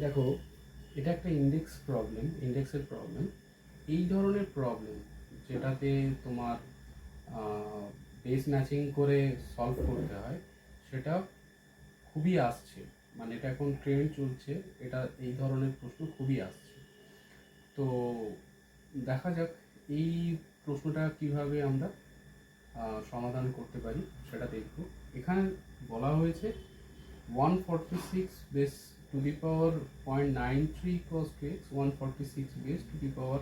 দেখো, এটা একটা ইন্ডেক্সের প্রবলেম। এই ধরনের প্রবলেম যেটাতে তোমার বেস ম্যাচিং করে সলভ করতে হয়, সেটা খুবই আসছে। মানে এটা এখন ট্রেন্ড চলছে, এটা এই ধরনের প্রশ্ন খুবই আসছে। তো দেখা যাক এই প্রশ্নটা কিভাবে আমরা সমাধান করতে পারি সেটা দেখব। এখানে বলা হয়েছে 146 base to the power 0.93 equals to x, 146 base to the power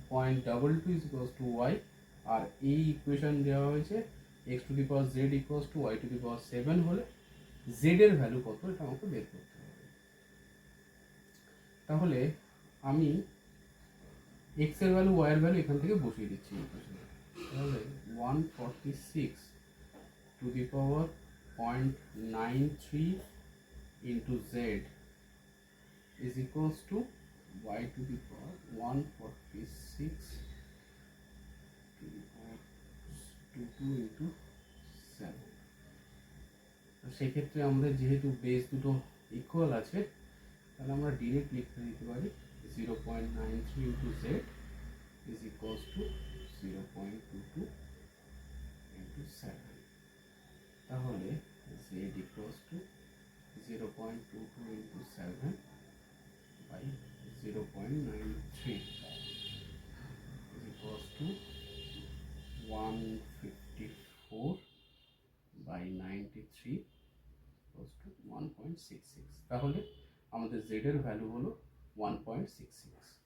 0.22 equals to y. আর এই ইকুয়েশন দেওয়া হয়েছে x to the power z equals to y to the power 7 হলে জেড এর ভ্যালু কত এটা আমাকে বের করতে হবে। তাহলে আমি এক্স এর ভ্যালু ওয়াই এর ভ্যালু এখান থেকে বসিয়ে দিচ্ছি ইকুয়েশনে। তাহলে 146 to the power 0.93 into z is equals to y to the power 146 to the power 22 into 7। সেক্ষেত্রে আমাদের যেহেতু বেস দুটো ইকুয়াল আছে, তাহলে আমরা ডিরেক্ট লিখতে দিতে পারি 0.93 into z is equals to 0.22 into 7। তাহলে z equals to 0.22 into 7 by 0.93 is equals to 154 by 93 equals to 1.66। তাহলে আমাদের z এর ভ্যালু হলো 1.66।